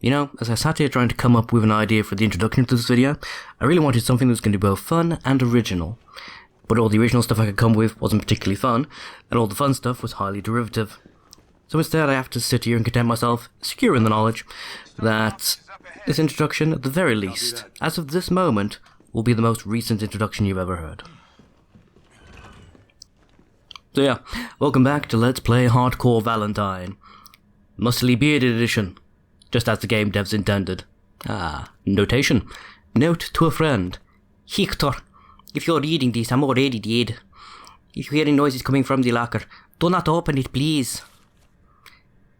You know, as I sat here trying to come up with an idea for the introduction to this video, I really wanted something that was going to be both fun and original. But all the original stuff I could come with wasn't particularly fun, and all the fun stuff was highly derivative. So instead I have to sit here and content myself, secure in the knowledge that this introduction, at the very least, as of this moment, will be the most recent introduction you've ever heard. So yeah, welcome back to Let's Play Hardcore Valentine. Muscly Bearded Edition, just as the game devs intended. Notation. Note to a friend. Hector, if you're reading this, I'm already dead. If you hear any noises coming from the locker, do not open it, please.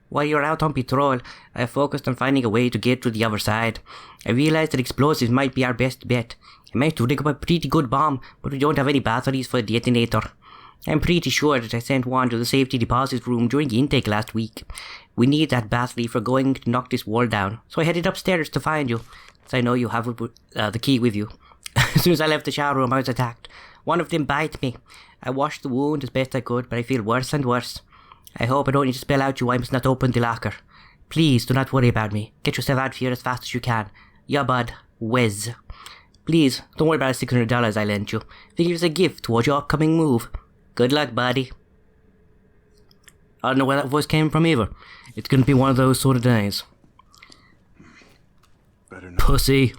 While you're out on patrol, I have focused on finding a way to get to the other side. I realized that explosives might be our best bet. I managed to rig up a pretty good bomb, but we don't have any batteries for a detonator. I'm pretty sure that I sent one to the safety deposit room during intake last week. We need that battery for going to knock this wall down, so I headed upstairs to find you, so I know you have the key with you. As soon as I left the shower room, I was attacked. One of them bit me. I washed the wound as best I could, but I feel worse and worse. I hope I don't need to spell out you I must not open the locker. Please do not worry about me. Get yourself out of here as fast as you can. Your bud, Wes. Please, don't worry about the $600 I lent you. Figure it as a gift towards your upcoming move. Good luck, buddy. I don't know where that voice came from either. It's gonna be one of those sort of days. Pussy.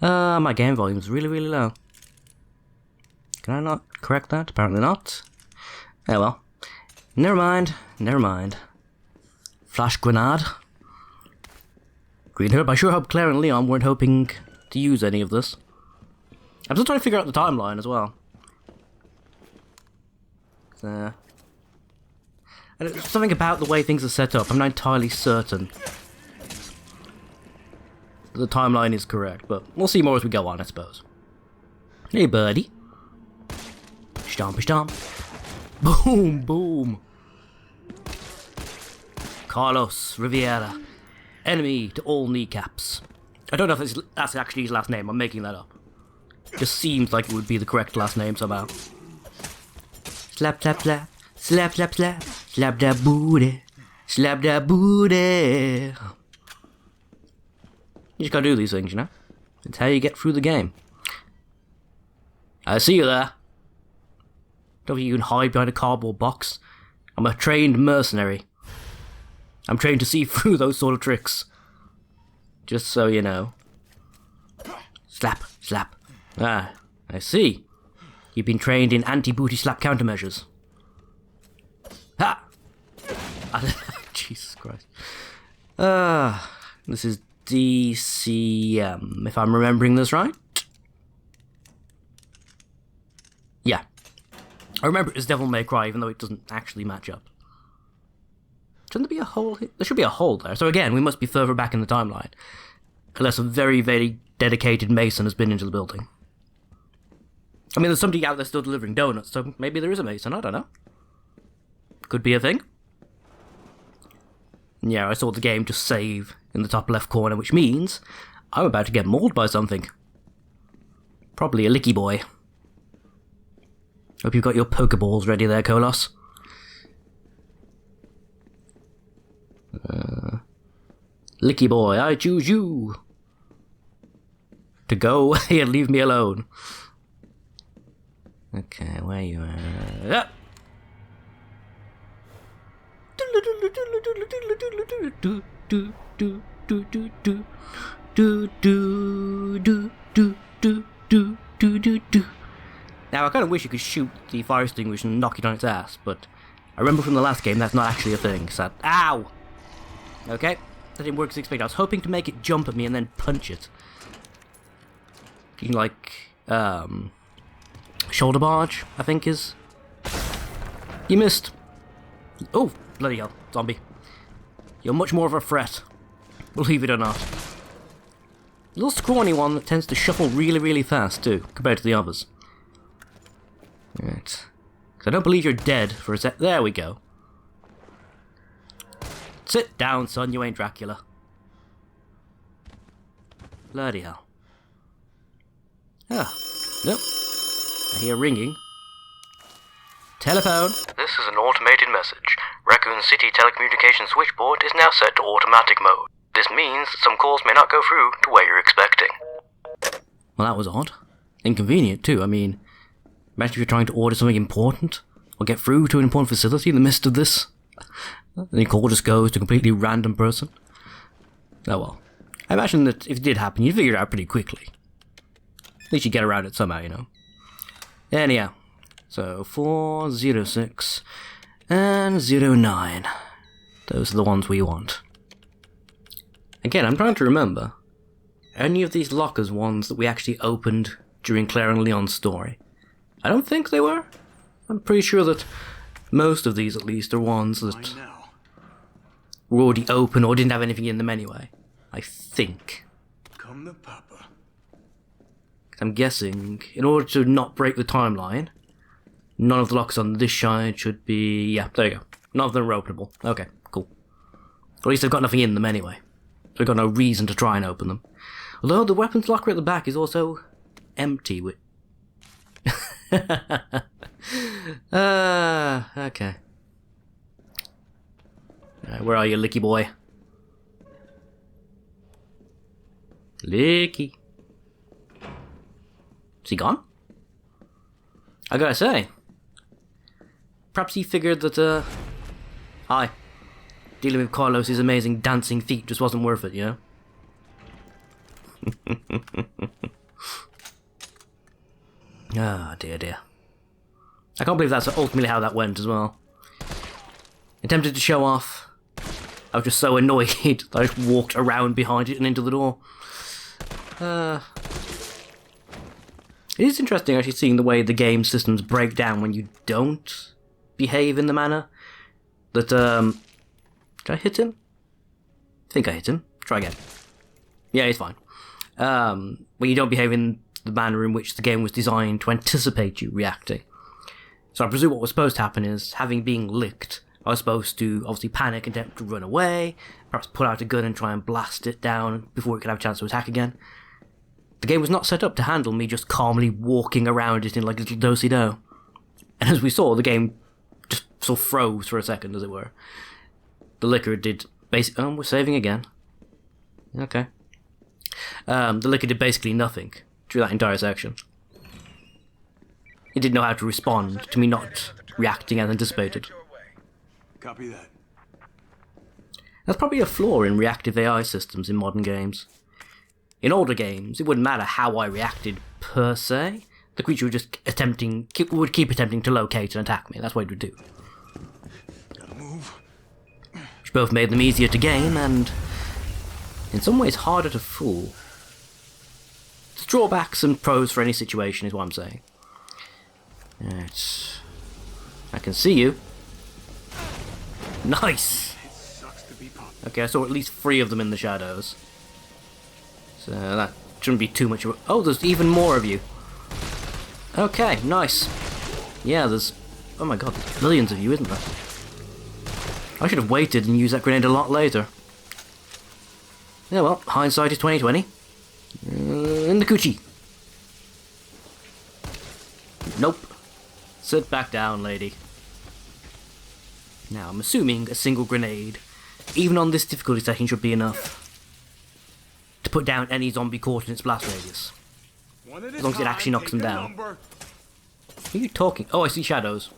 My game volume's really, really low. Can I not correct that? Apparently not. Oh well. Never mind. Never mind. Flash grenade. Green herb. I sure hope Claire and Leon weren't hoping to use any of this. I'm still trying to figure out the timeline as well. And it's something about the way things are set up. I'm not entirely certain the timeline is correct, but we'll see more as we go on, I suppose. Hey, buddy. Stomp, stomp. Boom, boom. Carlos Riviera. Enemy to all kneecaps. I don't know if that's actually his last name. I'm making that up. Just seems like it would be the correct last name somehow. Slap, slap, slap. Slap, slap, slap. Slap that booty. Slap that booty. You just gotta do these things, you know? It's how you get through the game. I see you there. Don't think you can hide behind a cardboard box. I'm a trained mercenary. I'm trained to see through those sort of tricks. Just so you know. Slap, slap. I see. You've been trained in anti-booty slap countermeasures. Ha! Jesus Christ. This is DCM, if I'm remembering this right. Yeah. I remember it as Devil May Cry, even though it doesn't actually match up. Shouldn't there be a hole here? There should be a hole there. So again, we must be further back in the timeline. Unless a very, very dedicated Mason has been into the building. I mean, there's somebody out there still delivering donuts, so maybe there is a Mason, I don't know. Could be a thing. Yeah, I saw the game just save in the top left corner, which means I'm about to get mauled by something. Probably a licky boy. Hope you've got your Pokeballs ready there, Kolos. Licky boy, I choose you. To go away and leave me alone. Okay, where you at? Now, I kind of wish you could shoot the fire extinguisher and knock it on its ass, but I remember from the last game that's not actually a thing, so... Ow! Okay, that didn't work as expected. I was hoping to make it jump at me and then punch it. Like, shoulder barge, I think is... You missed. Oh, bloody hell, zombie. You're much more of a threat, believe it or not. A little scrawny one that tends to shuffle really, really fast too, compared to the others. Right. Because I don't believe you're dead for a sec. There we go. Sit down, son, you ain't Dracula. Bloody hell. Ah, nope. I hear ringing. Telephone. This is an automated message. Raccoon City telecommunications switchboard is now set to automatic mode. This means some calls may not go through to where you're expecting. Well, that was odd. Inconvenient, too. I mean, imagine if you're trying to order something important, or get through to an important facility in the midst of this. And the call just goes to a completely random person. Oh well. I imagine that if it did happen, you'd figure it out pretty quickly. At least you get around it somehow, you know. Anyhow. So, 406 and 09. Those are the ones we want. Again, I'm trying to remember. Any of these lockers ones that we actually opened during Claire and Leon's story? I don't think they were. I'm pretty sure that most of these, at least, are ones that were already open or didn't have anything in them anyway. I think. Come to Papa. I'm guessing, in order to not break the timeline, none of the locks on this side should be... Yeah, there you go. None of them are openable. Okay, cool. Or at least they've got nothing in them anyway. So we've got no reason to try and open them. Although the weapons locker at the back is also empty. Okay. Where are you, Licky boy? Licky. Is he gone? I gotta say. Perhaps he figured that, hi. Dealing with Carlos's amazing dancing feet just wasn't worth it, you know? Ah, dear, dear. I can't believe that's ultimately how that went as well. Attempted to show off. I was just so annoyed that I just walked around behind it and into the door. It is interesting actually seeing the way the game systems break down when you don't behave in the manner that, did I hit him? I think I hit him. Try again. Yeah, he's fine. When you don't behave in the manner in which the game was designed to anticipate you reacting. So I presume what was supposed to happen is, having been licked, I was supposed to obviously panic and attempt to run away, perhaps pull out a gun and try and blast it down before it could have a chance to attack again. The game was not set up to handle me just calmly walking around it in like a little do-si-do. And as we saw, the game just sort of froze for a second, as it were. The licker did basically... Oh, we're saving again. Okay. The licker did basically nothing through that entire section. It didn't know how to respond to me not reacting as anticipated. Copy that. That's probably a flaw in reactive AI systems in modern games. In older games, it wouldn't matter how I reacted per se. The creature would keep attempting to locate and attack me. That's what it would do. Gotta move. Which both made them easier to game and, in some ways, harder to fool. There's drawbacks and pros for any situation, is what I'm saying. Right. I can see you. Nice! It sucks to be Papa. Okay, I saw at least 3 of them in the shadows. So that shouldn't be too much of a... Oh, there's even more of you. Okay, nice. Yeah, there's... Oh my god, there's millions of you, isn't there? I should have waited and used that grenade a lot later. Yeah, well, hindsight is 20/20. In the coochie. Nope. Sit back down, lady. Now, I'm assuming a single grenade, even on this difficulty setting, should be enough to put down any zombie caught in its blast radius. As long as it actually knocks them down. Who are you talking? Oh, I see shadows.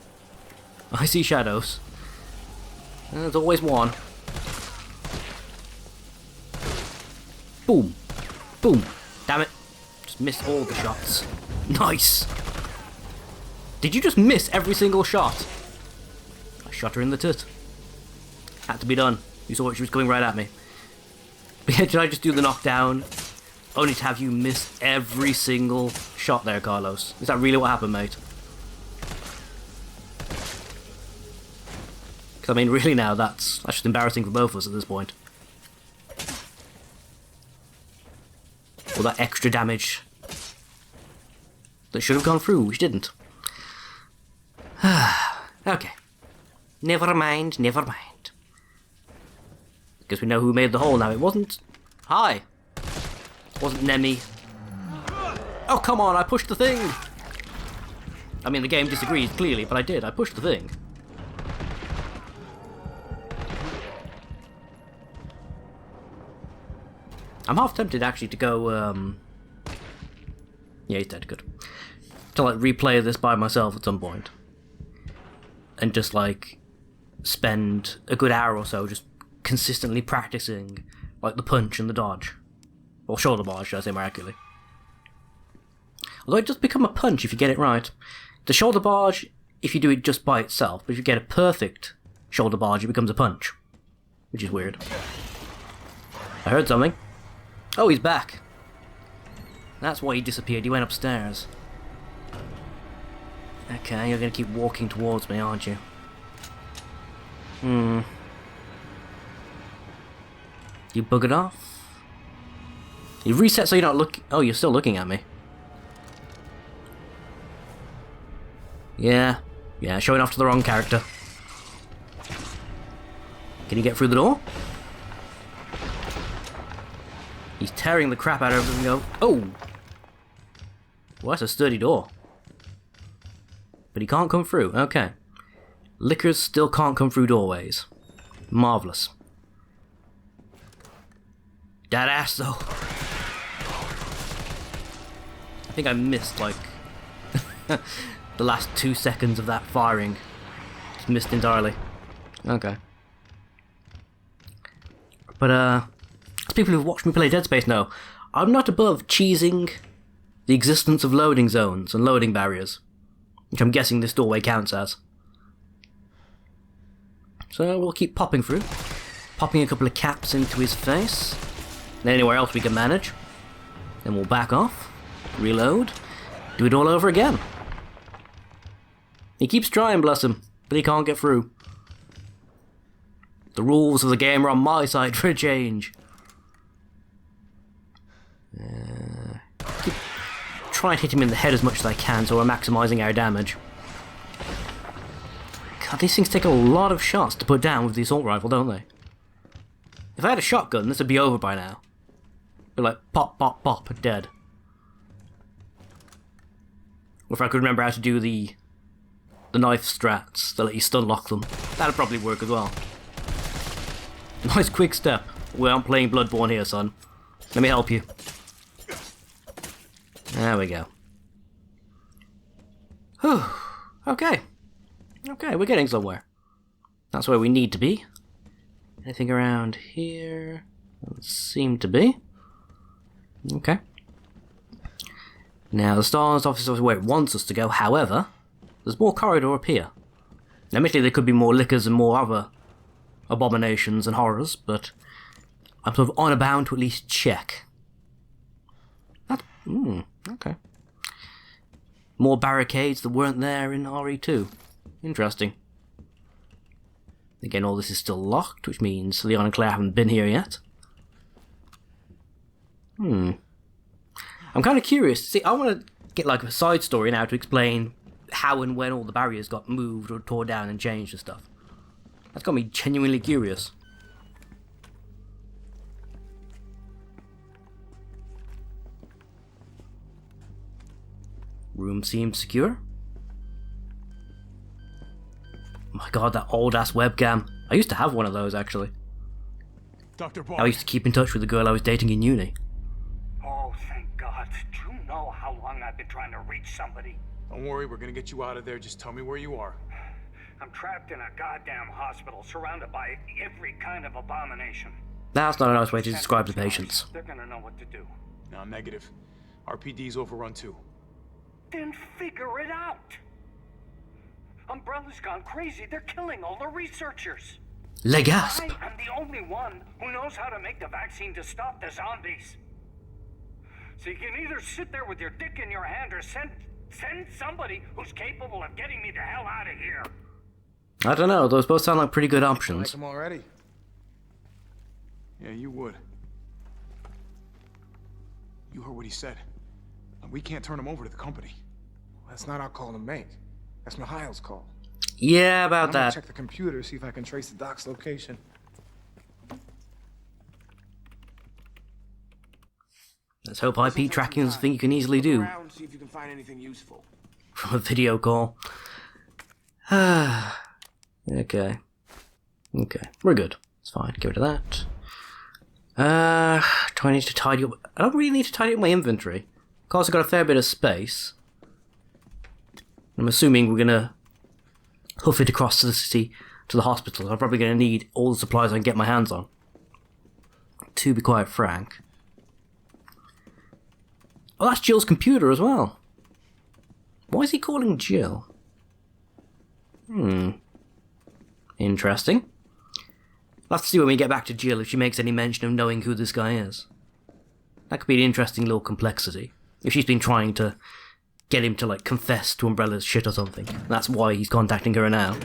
I see shadows. There's always one. Boom. Boom. Damn it. Just missed all the shots. Nice. Did you just miss every single shot? I shot her in the tit. Had to be done. You saw it, she was coming right at me. But yeah, did I just do the knockdown only to have you miss every single shot there, Carlos? Is that really what happened, mate? Because I mean, really now, that's just embarrassing for both of us at this point. All that extra damage that should have gone through, which didn't. Okay. Never mind, never mind. Because we know who made the hole now. It wasn't... Hi. It wasn't Nemi. Oh, come on, I pushed the thing! I mean, the game disagrees, clearly, but I did. I pushed the thing. I'm half tempted actually to go, yeah, he's dead, good. To like replay this by myself at some point. And just like spend a good hour or so just consistently practicing like the punch and the dodge. Or shoulder barge, should I say more accurately. Although it does become a punch if you get it right. The shoulder barge, if you do it just by itself, but if you get a perfect shoulder barge, it becomes a punch. Which is weird. I heard something. Oh, he's back. That's why he disappeared. He went upstairs. Okay, you're gonna keep walking towards me, aren't you? You buggered off? You reset so you're not looking. Oh, you're still looking at me. Yeah, showing off to the wrong character. Can you get through the door? He's tearing the crap out of everything. Oh! Well, that's a sturdy door. But he can't come through. Okay. Lickers still can't come through doorways. Marvellous. That ass, though. I think I missed, like, the last 2 seconds of that firing. Just missed entirely. Okay. But, as people who've watched me play Dead Space know, I'm not above cheesing the existence of loading zones and loading barriers, which I'm guessing this doorway counts as. So we'll keep popping through. Popping a couple of caps into his face. And anywhere else we can manage. Then we'll back off. Reload. Do it all over again. He keeps trying, bless him, but he can't get through. The rules of the game are on my side for a change. Keep trying to hit him in the head as much as I can so we're maximising our damage. God, these things take a lot of shots to put down with the assault rifle, don't they? If I had a shotgun, this would be over by now. Be like, pop, pop, pop, dead. Or if I could remember how to do the knife strats that let you stun lock them, that'd probably work as well. Nice quick step. We aren't playing Bloodborne here, son. Let me help you. There we go. Whew. Okay. Okay, we're getting somewhere. That's where we need to be. Anything around here? Doesn't seem to be. Okay. Now, the STARS office is where it wants us to go. However, there's more corridor up here. Admittedly, there could be more lickers and more other abominations and horrors, but I'm sort of honor bound to at least check. That, okay. More barricades that weren't there in RE2. Interesting. Again, all this is still locked, which means Leon and Claire haven't been here yet. I'm kind of curious. See, I want to get like a side story now to explain how and when all the barriers got moved or tore down and changed and stuff. That's got me genuinely curious. Room seems secure. Oh my god, that old ass webcam. I used to have one of those actually. Dr. Bond. I used to keep in touch with the girl I was dating in uni. Oh, thank God. Do you know how long I've been trying to reach somebody? Don't worry, we're gonna get you out of there. Just tell me where you are. I'm trapped in a goddamn hospital, surrounded by every kind of abomination. That's not a nice way to describe the patients. They're gonna know what to do. No, negative. RPD's overrun too. Then figure it out. Umbrella's gone crazy. They're killing all the researchers. Le gasp. I am the only one who knows how to make the vaccine to stop the zombies. So you can either sit there with your dick in your hand or send somebody who's capable of getting me the hell out of here. I don't know, those both sound like pretty good Like options. them already? Yeah, you would. You heard what he said. We can't turn him over to the company. That's not our call to make. That's Mikhail's call. Yeah, I'm about gonna that. check the computer, see if I can trace the doc's location. Let's hope IP tracking is a thing you can easily do Around, see if you can find anything useful. from a video call. Okay. Okay, we're good. It's fine, get rid of that. Do I need to tidy up? I don't really need to tidy up my inventory. Of course, I've got a fair bit of space. I'm assuming we're gonna hoof it across to the city, to the hospital. I'm probably gonna need all the supplies I can get my hands on. To be quite frank. Oh, that's Jill's computer as well. Why is he calling Jill? Interesting. I'll have to see when we get back to Jill if she makes any mention of knowing who this guy is. That could be an interesting little complexity. If she's been trying to get him to, like, confess to Umbrella's shit or something. That's why he's contacting her now.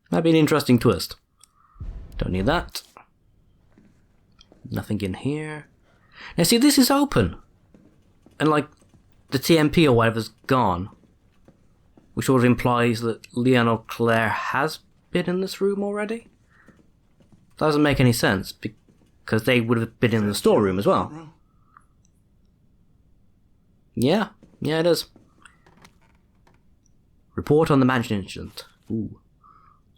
That'd be an interesting twist. Don't need that. Nothing in here. Now see, this is open. And, like, the TMP or whatever's gone. Which sort of implies that Leon or Claire has been in this room already? That doesn't make any sense, because they would have been in the storeroom as well. Yeah, it is. Report on the mansion incident. Ooh.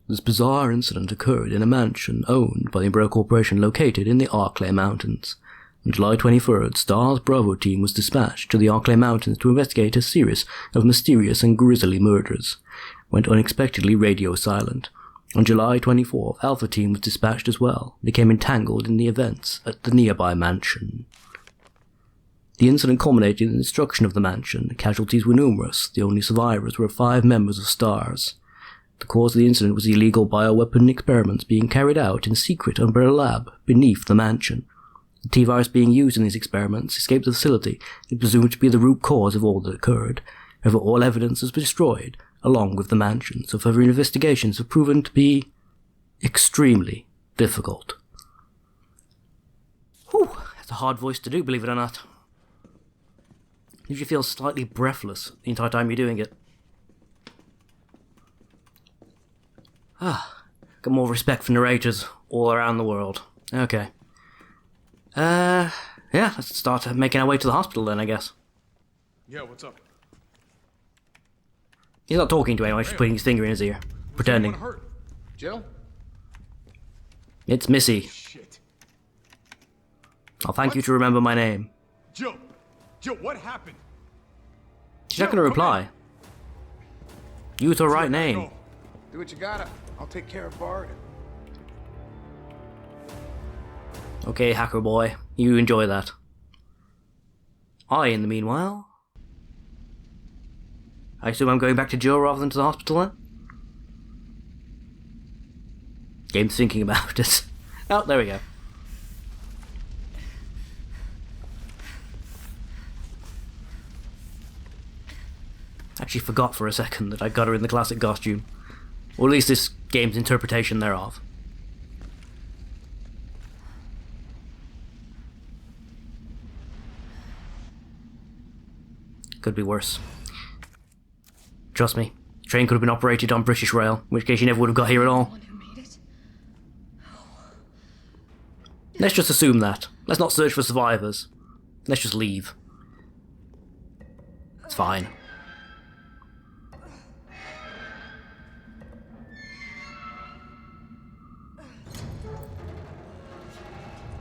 This bizarre incident occurred in a mansion owned by the Umbrella Corporation located in the R3make Mountains. On July 23rd, STAR's Bravo team was dispatched to the R3make Mountains to investigate a series of mysterious and grisly murders. Went unexpectedly radio silent. On July 24th, Alpha team was dispatched as well, became entangled in the events at the nearby mansion. The incident culminated in the destruction of the mansion. Casualties were numerous. The only survivors were 5 members of STARS. The cause of the incident was illegal bioweapon experiments being carried out in secret Umbrella lab beneath the mansion. The T-virus being used in these experiments escaped the facility and presumed to be the root cause of all that occurred. However, all evidence has been destroyed, along with the mansion, so further investigations have proven to be extremely difficult. Whew, that's a hard voice to do, believe it or not. Leaves you feel slightly breathless the entire time you're doing it. Got more respect for narrators all around the world. Okay. Yeah, let's start making our way to the hospital then, I guess. Yeah, what's up? He's not talking to anyone, he's just putting his finger in his ear. Pretending. Hurt? Jill? It's Missy. Shit. I'll thank you to remember my name. Jill, what happened? She's not going to reply. Use her right name. Go. Do what you gotta. I'll take care of Bart. Okay, hacker boy, you enjoy that. In the meanwhile... I assume I'm going back to Joe rather than to the hospital then? Game's thinking about it. Oh, there we go. Actually forgot for a second that I got her in the classic costume. Or at least this game's interpretation thereof. Could be worse. Trust me, the train could have been operated on British Rail, in which case you never would have got here at all. Let's just assume that. Let's not search for survivors. Let's just leave. It's fine.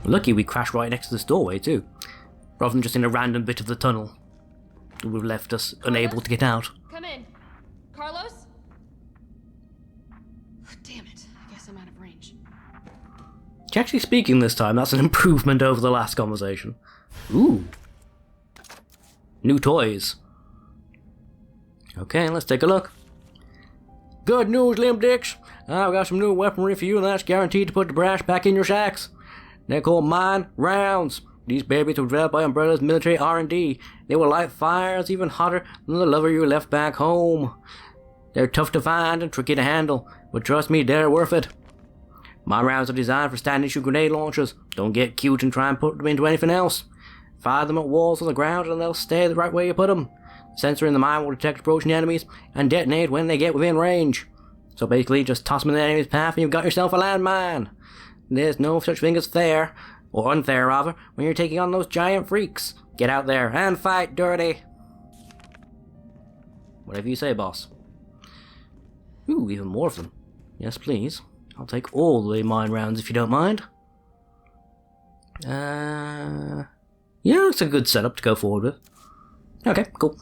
Lucky we crashed right next to this doorway too, rather than just in a random bit of the tunnel that would have left us unable to get out. Come in. Carlos? Damn it. I guess I'm out of range. She's actually speaking this time. That's an improvement over the last conversation. Ooh. New toys. Okay, let's take a look. Good news, Limp Dicks. I've got some new weaponry for you, and that's guaranteed to put the brass back in your sacks. They're called mine rounds. These babies were developed by Umbrella's military R&D. They will light fires even hotter than the lover you left back home. They're tough to find and tricky to handle, but trust me, they're worth it. My rounds are designed for standing issue grenade launchers. Don't get cute and try and put them into anything else. Fire them at walls or the ground and they'll stay the right way you put them. The sensor in the mine will detect approaching enemies and detonate when they get within range. So basically, just toss them in the enemy's path and you've got yourself a landmine. There's no such thing as fair, or unfair rather, when you're taking on those giant freaks. Get out there and fight dirty. Whatever you say, boss. Ooh, even more of them. Yes, please. I'll take all the mine rounds if you don't mind. Yeah, it's a good setup to go forward with. Okay, cool.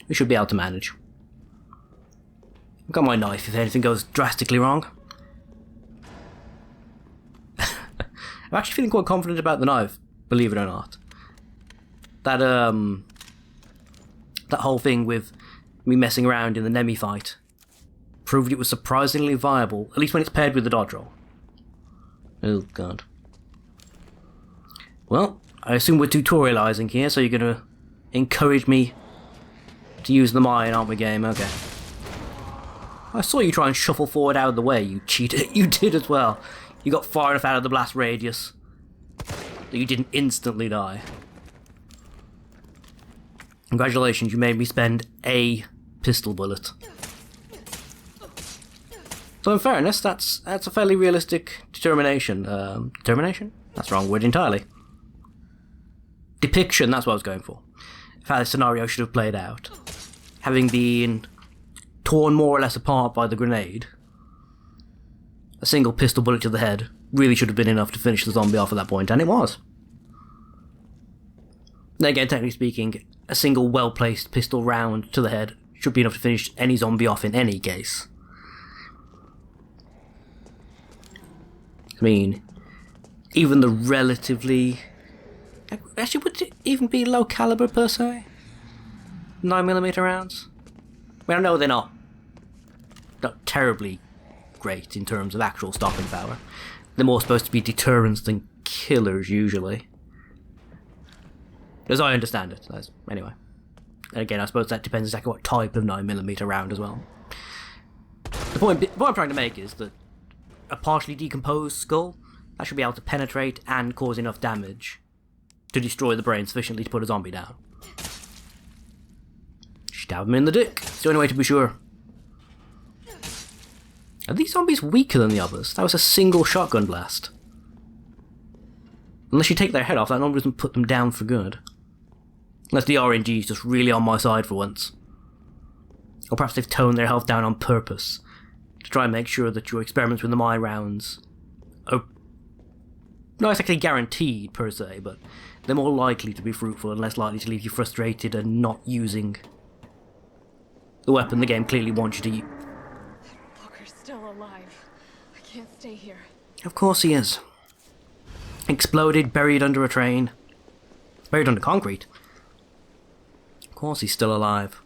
We should be able to manage. I've got my knife if anything goes drastically wrong. I'm actually feeling quite confident about the knife, believe it or not. That whole thing with me messing around in the Nemi fight proved it was surprisingly viable, at least when it's paired with the dodge roll. Oh god. Well, I assume we're tutorializing here, so you're gonna encourage me to use the mine, aren't we, game? Okay. I saw you try and shuffle forward out of the way, you cheater. You did as well. You got far enough out of the blast radius that you didn't instantly die. Congratulations, you made me spend a pistol bullet. So in fairness, that's a fairly realistic determination. Determination? That's the wrong word entirely. Depiction, that's what I was going for. Of how the scenario should have played out. Having been torn more or less apart by the grenade, a single pistol bullet to the head really should have been enough to finish the zombie off at that point, and it was. Then again, technically speaking, a single well-placed pistol round to the head should be enough to finish any zombie off in any case. I mean, even the relatively... Actually, would it even be low caliber per se? 9mm rounds? I mean, I know they're not terribly great in terms of actual stopping power. They're more supposed to be deterrents than killers, usually. As I understand it. Anyway. And again, I suppose that depends exactly what type of 9mm round as well. What I'm trying to make is that a partially decomposed skull, that should be able to penetrate and cause enough damage to destroy the brain sufficiently to put a zombie down. Stab him in the dick. It's the only way to be sure. Are these zombies weaker than the others? That was a single shotgun blast. Unless you take their head off, that normally doesn't put them down for good. Unless the RNG is just really on my side for once. Or perhaps they've toned their health down on purpose to try and make sure that your experiments with the mine rounds are not exactly guaranteed per se, but they're more likely to be fruitful and less likely to leave you frustrated and not using the weapon the game clearly wants you to use. Walker's still alive. I can't stay here. Of course he is. Exploded, buried under a train. Buried under concrete. Of course he's still alive.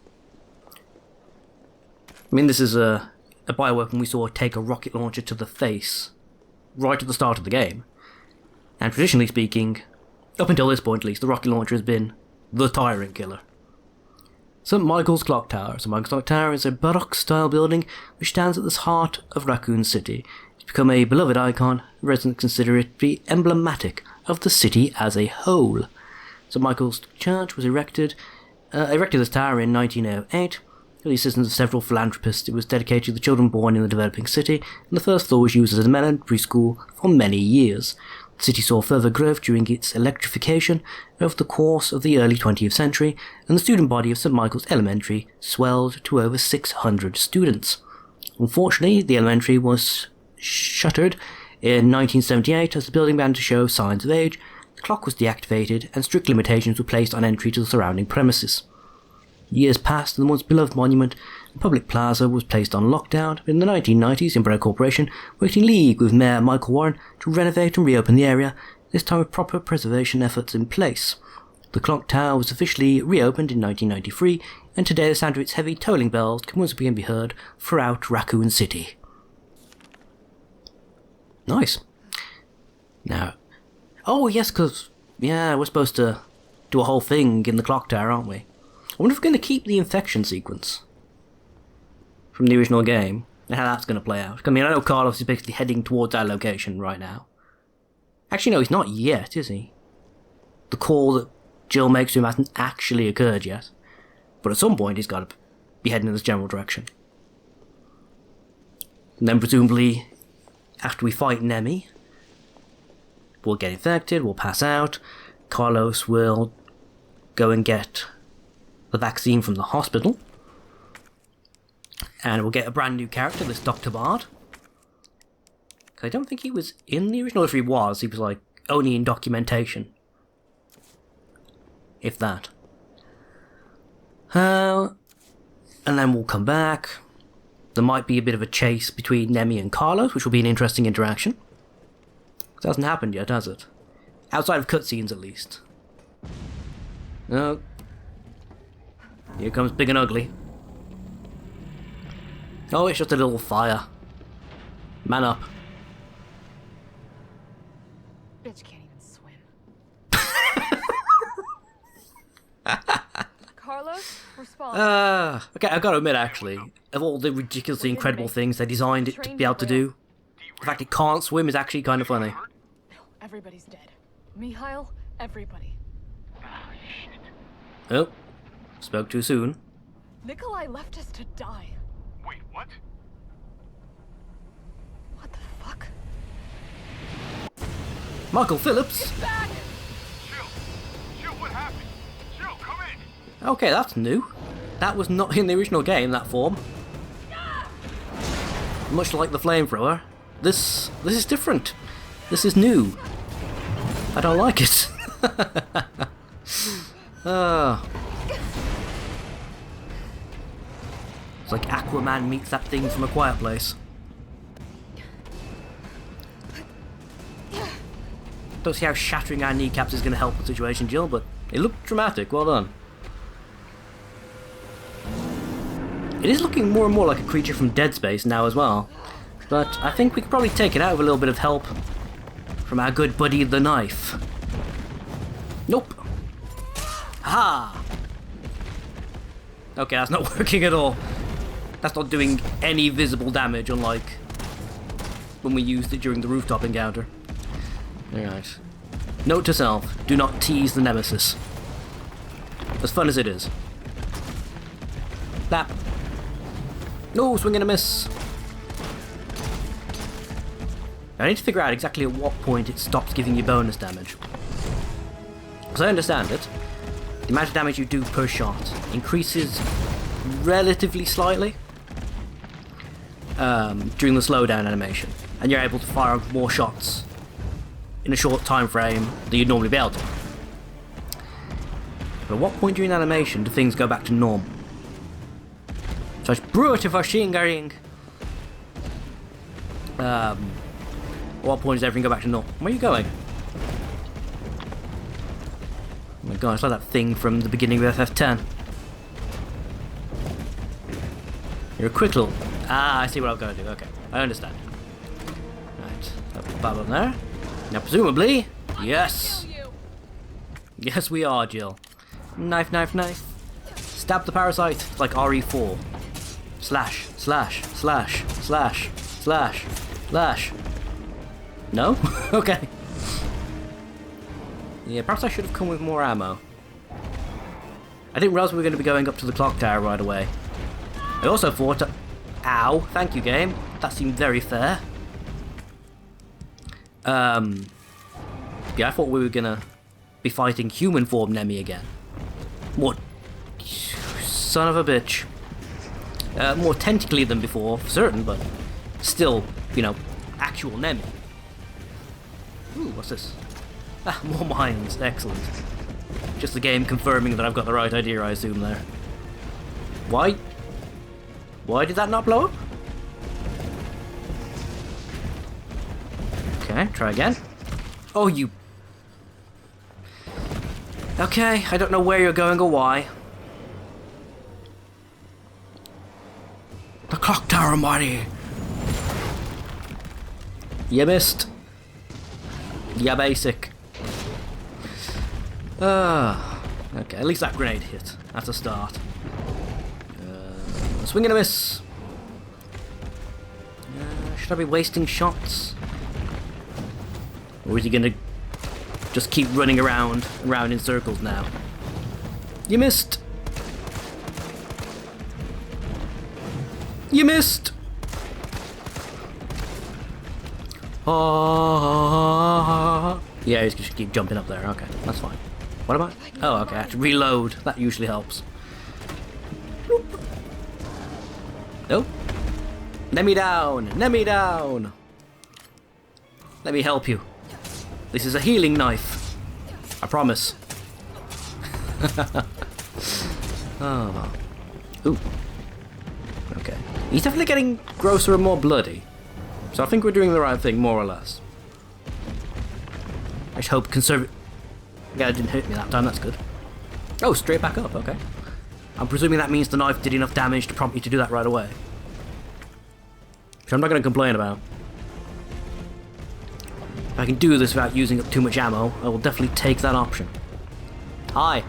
I mean, this is a bioweapon we saw take a rocket launcher to the face right at the start of the game. And traditionally speaking, up until this point at least, the rocket launcher has been the tyrant killer. St. Michael's Clock Tower. St. Michael's Clock Tower is a Baroque-style building which stands at the heart of Raccoon City. It's become a beloved icon. Residents consider it to be emblematic of the city as a whole. St. Michael's Church was erected this tower in 1908. With the assistance of several philanthropists, it was dedicated to the children born in the developing city, and the first floor was used as an elementary school for many years. The city saw further growth during its electrification over the course of the early 20th century, and the student body of St. Michael's Elementary swelled to over 600 students. Unfortunately, the elementary was shuttered in 1978 as the building began to show signs of age. The clock was deactivated, and strict limitations were placed on entry to the surrounding premises. Years passed, and the once beloved monument and public plaza was placed on lockdown. In the 1990s, Umbrella Corporation worked in league with Mayor Michael Warren to renovate and reopen the area, this time with proper preservation efforts in place. The clock tower was officially reopened in 1993, and today the sound of its heavy tolling bells can once again be heard throughout Raccoon City. Nice. Now, oh yes, because, yeah, we're supposed to do a whole thing in the clock tower, aren't we? I wonder if we're going to keep the infection sequence from the original game, and how that's going to play out. I mean, I know Carlos is basically heading towards our location right now. Actually, no, he's not yet, is he? The call that Jill makes to him hasn't actually occurred yet. But at some point, he's got to be heading in this general direction. And then presumably, after we fight Nemi, we'll get infected, we'll pass out, Carlos will go and get the vaccine from the hospital, and we'll get a brand new character, this Dr. Bard. I don't think he was in the original. If he was like only in documentation. If that. And then we'll come back. There might be a bit of a chase between Nemi and Carlos, which will be an interesting interaction. It hasn't happened yet, has it? Outside of cutscenes, at least. Oh. Here comes Big and Ugly. Oh, it's just a little fire. Man up. Bitch can't even swim. Carlos, respond. Okay, I've got to admit, actually, of all the ridiculously incredible things they designed it to be able to do, the fact it can't swim is actually kind of funny. No, everybody's dead. Mikhail, everybody. Oh, spoke too soon. Nikolai left us to die. Wait, what? What the fuck? Michael Phillips? Back! Jill! Jill, what happened? Jill, come in! Okay, that's new. That was not in the original game, that form. Much like the flamethrower, this is different. This is new. I don't like it. It's like Aquaman meets that thing from A Quiet Place. Don't see how shattering our kneecaps is going to help the situation, Jill, but it looked dramatic. Well done. It is looking more and more like a creature from Dead Space now as well. But I think we could probably take it out with a little bit of help from our good buddy the knife. Nope. Ha! Okay, that's not working at all. That's not doing any visible damage, unlike when we used it during the rooftop encounter. Alright. Note to self, do not tease the nemesis. As fun as it is. That. No, swing and a miss. I need to figure out exactly at what point it stops giving you bonus damage. As I understand it, the amount of damage you do per shot increases relatively slightly during the slowdown animation, and you're able to fire more shots in a short time frame than you'd normally be able to. But at what point during animation do things go back to normal? Such brute Verschingerung. At what point does everything go back to normal? Where are you going? Oh my god, it's like that thing from the beginning of FF10. You're a quick little... Ah, I see what I've got to do. Okay, I understand. Right, up above there. Now presumably... Yes! Yes, we are, Jill. Knife, knife, knife. Stab the parasite. It's like RE4. Slash, slash, slash, slash, slash, slash. No? Okay. Yeah, perhaps I should have come with more ammo. I didn't realize we were going to be going up to the clock tower right away. I also thought... Ow, thank you, game. That seemed very fair. Yeah, I thought we were going to be fighting human form Nemi again. What? Son of a bitch. More tentacly than before, for certain, but still, you know, actual Nemi. Ooh, what's this? Ah, more mines. Excellent. Just the game confirming that I've got the right idea, I assume, there. Why? Why did that not blow up? Okay, try again. Oh, you... Okay, I don't know where you're going or why. The clock tower, Marty! You missed. Yeah, basic. Okay, at least that grenade hit. That's a start. Swing and a miss. Should I be wasting shots? Or is he gonna just keep running around in circles now? You missed! You missed! Yeah, he's just keep jumping up there. Okay, that's fine. What about? Oh, okay, I have to reload. That usually helps. Boop. Nope. Let me down! Let me down! Let me help you. This is a healing knife. I promise. Oh. Ooh. Okay. He's definitely getting grosser and more bloody. So I think we're doing the right thing, more or less. I just hope conservative... Yeah, it didn't hit me that time, that's good. Oh, straight back up, okay. I'm presuming that means the knife did enough damage to prompt me to do that right away. Which I'm not going to complain about. If I can do this without using up too much ammo, I will definitely take that option. Hi.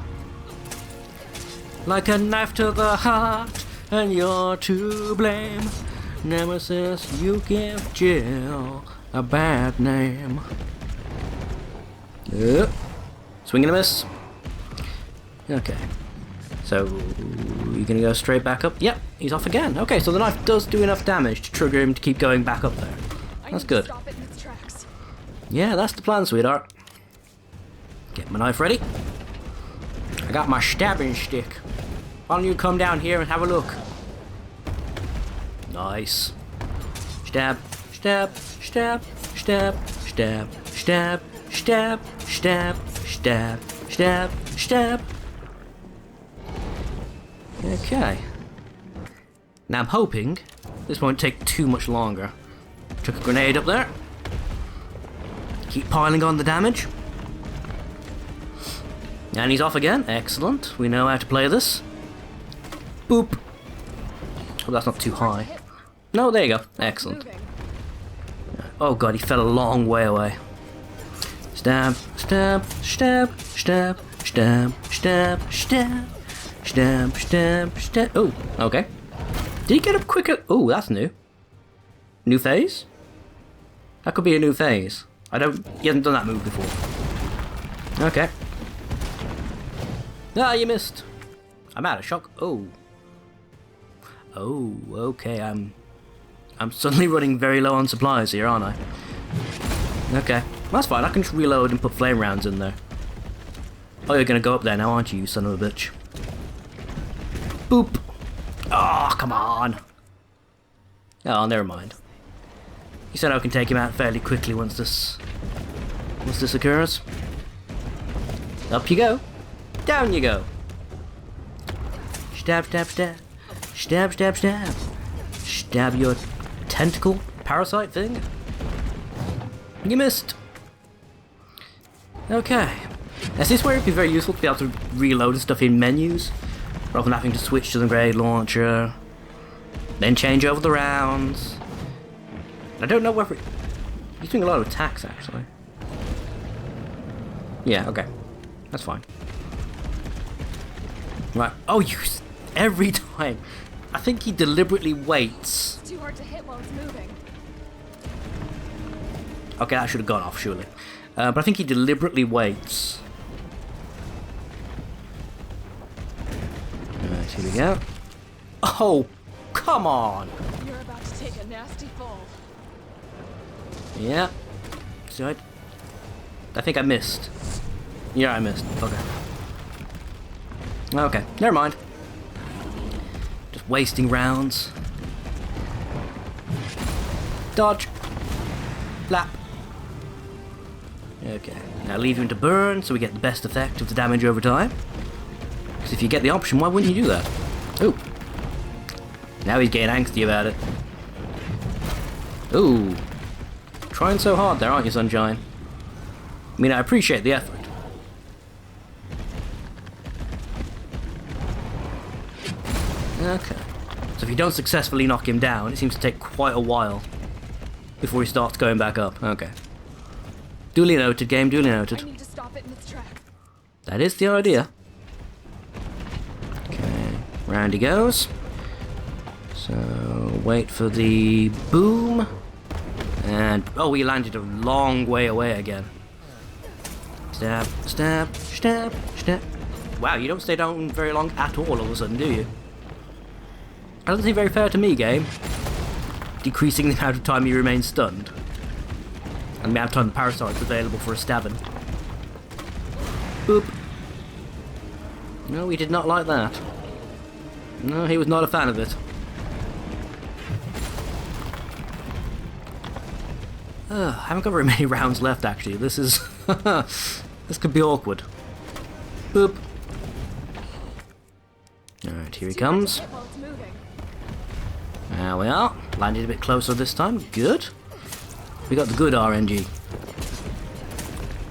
Like a knife to the heart, and you're to blame. Nemesis, you give Jill a bad name. Yep. Swing and a miss. Okay. So, you're gonna go straight back up? Yep, he's off again. Okay, so the knife does do enough damage to trigger him to keep going back up there. That's good. Stop it in its tracks. Yeah, that's the plan, sweetheart. Get my knife ready. I got my stabbing stick. Why don't you come down here and have a look? Nice. Stab, stab, stab, stab, stab, stab, stab, stab, stab, stab, stab. Okay. Now I'm hoping this won't take too much longer. Chuck a grenade up there. Keep piling on the damage. And he's off again. Excellent. We know how to play this. Boop. Oh, that's not too high. No, there you go. Excellent. Oh god, he fell a long way away. Stab, stab, stab, stab, stab, stab, stab, stab, stab, stab. Oh, okay. Did he get up quicker? Oh, that's new. New phase? That could be a new phase. He hasn't done that move before. Okay. Ah, you missed. I'm out of shock. Oh. Oh, okay, I'm suddenly running very low on supplies here, aren't I? Okay, that's fine, I can just reload and put flame rounds in there. Oh, you're gonna go up there now, aren't you, you son of a bitch? Boop! Oh, come on! Oh, never mind. You said I can take him out fairly quickly once this occurs. Up you go. Down you go. Stab, stab, stab. Stab, stab, stab. Stab your tentacle parasite thing. You missed. Okay. Is this where it'd be very useful to be able to reload stuff in menus, rather than having to switch to the grenade launcher, then change over the rounds? I don't know whether he's doing a lot of attacks actually. Yeah, okay. That's fine. Right. Oh, every time. I think he deliberately waits. It's too hard to hit while it's moving. Okay, that should have gone off, surely. But I think he deliberately waits. Alright, here we go. Oh, come on! You're about to take a nasty fall. Yeah. So I think I missed. Yeah, I missed. Okay. Okay, never mind. Just wasting rounds. Dodge. Flap. Okay, now leave him to burn so we get the best effect of the damage over time. Because if you get the option, why wouldn't you do that? Ooh. Now he's getting angsty about it. Ooh. Trying so hard there, aren't you, Sunshine? I mean, I appreciate the effort. Okay. So if you don't successfully knock him down, it seems to take quite a while before he starts going back up. Okay. Duly noted, game, duly noted. I need to stop it in its tracks. That is the idea. Okay, round he goes. So, wait for the boom. And, oh, he landed a long way away again. Stab, stab, stab, stab. Wow, you don't stay down very long at all of a sudden, do you? That doesn't seem very fair to me, game. Decreasing the amount of time you remain stunned. And the amount of time the parasite's available for a stabbing. Boop. No, he did not like that. No, he was not a fan of it. I haven't got very many rounds left, actually. This is This could be awkward. Boop. Alright, here he comes. There we are. Landed a bit closer this time. Good. We got the good RNG.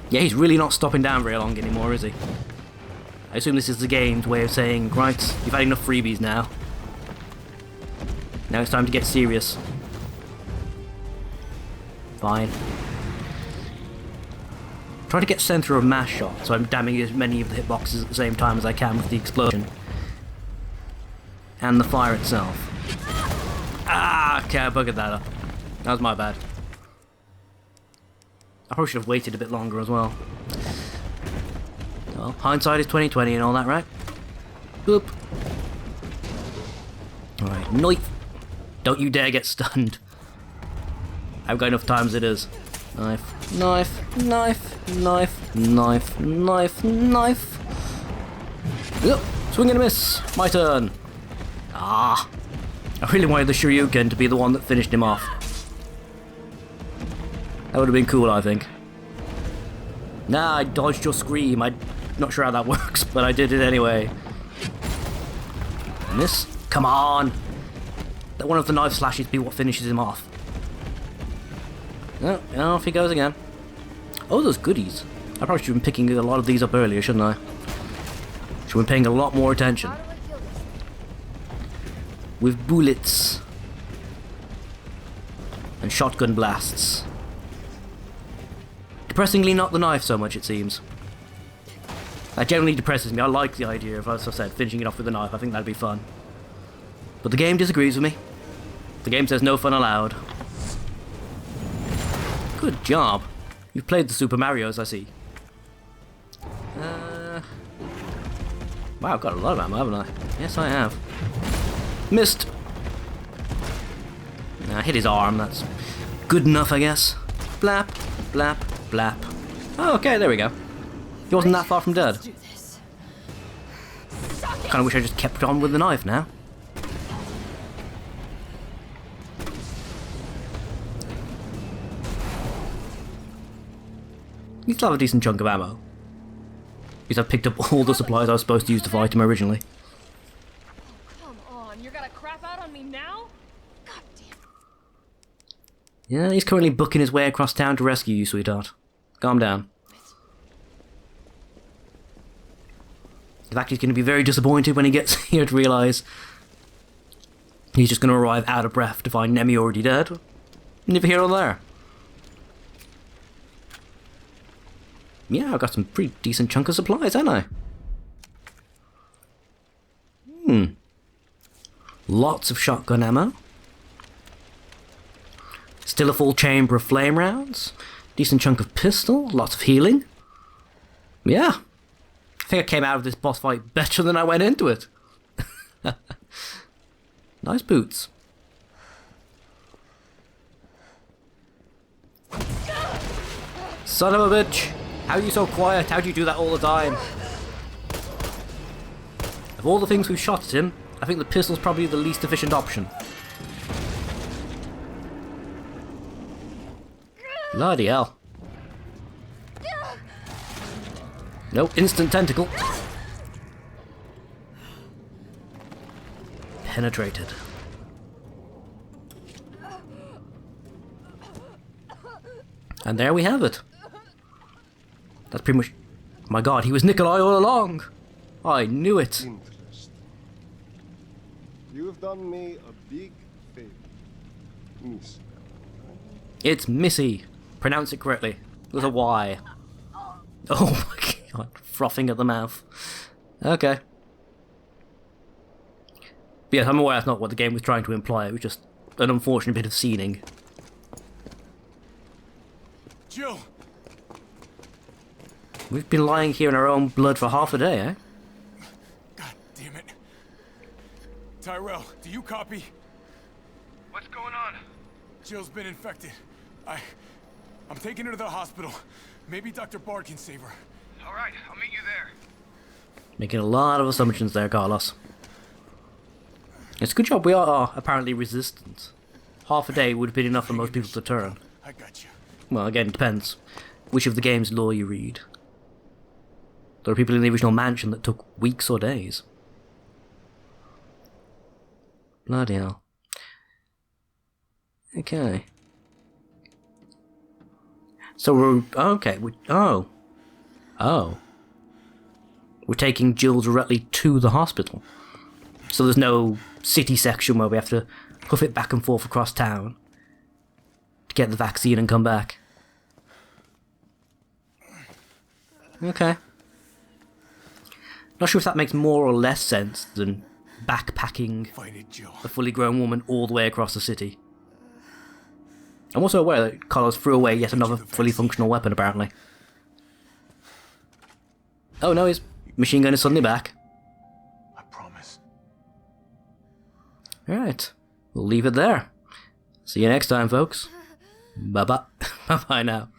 Yeah, he's really not stopping down very long anymore, is he? I assume this is the game's way of saying, right, you've had enough freebies now. Now it's time to get serious. Fine. Try to get center of mass shot, so I'm damaging as many of the hitboxes at the same time as I can with the explosion. And the fire itself. Ah, okay, I buggered that up. That was my bad. I probably should have waited a bit longer as well. Well, hindsight is 20/20 and all that, right? Boop. Alright, knife. Don't you dare get stunned. I've got enough time as it is. Knife, knife, knife, knife, knife, knife, knife. Yep, swing and a miss. My turn. Ah. I really wanted the Shoryuken to be the one that finished him off. That would have been cool, I think. Nah, I dodged your scream. I'm not sure how that works, but I did it anyway. Miss? Come on! Let one of the knife slashes be what finishes him off. Oh, off he goes again. Oh, those goodies. I probably should have been picking a lot of these up earlier, shouldn't I? Should have been paying a lot more attention. With bullets. And shotgun blasts. Depressingly not the knife so much, it seems. That generally depresses me. I like the idea of, as I said, finishing it off with a knife. I think that'd be fun. But the game disagrees with me. The game says no fun allowed. Good job. You've played the Super Marios, I see. Wow, I've got a lot of ammo, haven't I? Yes, I have. Missed. I hit his arm. That's good enough, I guess. Blap, blap, blap. Oh, okay, there we go. He wasn't that far from dead. Kind of wish I just kept on with the knife now. You still have a decent chunk of ammo. Because I've picked up all the supplies I was supposed to use to fight him originally. Come on, you're gonna crap out on me now? God damn. Yeah, he's currently booking his way across town to rescue you, sweetheart. Calm down. In fact, he's going to be very disappointed when he gets here to realise he's just going to arrive out of breath to find Nemi already dead. Neither here nor there. Yeah, I've got some pretty decent chunk of supplies, haven't I? Lots of shotgun ammo. Still a full chamber of flame rounds. Decent chunk of pistol. Lots of healing. Yeah. I think I came out of this boss fight better than I went into it. Nice boots. Son of a bitch! How are you so quiet? How do you do that all the time? Of all the things we've shot at him, I think the pistol's probably the least efficient option. Bloody hell. Nope, instant tentacle. Penetrated. And there we have it. That's pretty much... My god, he was Nikolai all along! I knew it. Interest. You've done me a big favor, Miss. It's Missy. Pronounce it correctly. There's a Y. Oh my god, frothing at the mouth. Okay. But yes, I'm aware that's not what the game was trying to imply. It was just an unfortunate bit of scening. Jill! We've been lying here in our own blood for half a day, eh? God damn it. Tyrell, do you copy? What's going on? Jill's been infected. I'm taking her to the hospital. Maybe Dr. Bard can save her. All right, I'll meet you there. Making a lot of assumptions there, Carlos. It's a good job we are apparently resistant. Half a day would have been enough for most people to turn. I got you. Well, again, it depends. which of the game's lore you read. There are people in the original mansion that took weeks or days. Bloody hell. Okay. So we're... okay. Oh. We're taking Jill directly to the hospital. So there's no city section where we have to hoof it back and forth across town to get the vaccine and come back. Okay. Not sure if that makes more or less sense than backpacking a fully grown woman all the way across the city. I'm also aware that Carlos threw away yet another fully functional weapon, apparently. Oh no, his machine gun is suddenly back. I promise. Alright, we'll leave it there. See you next time, folks. Bye-bye. Bye-bye now.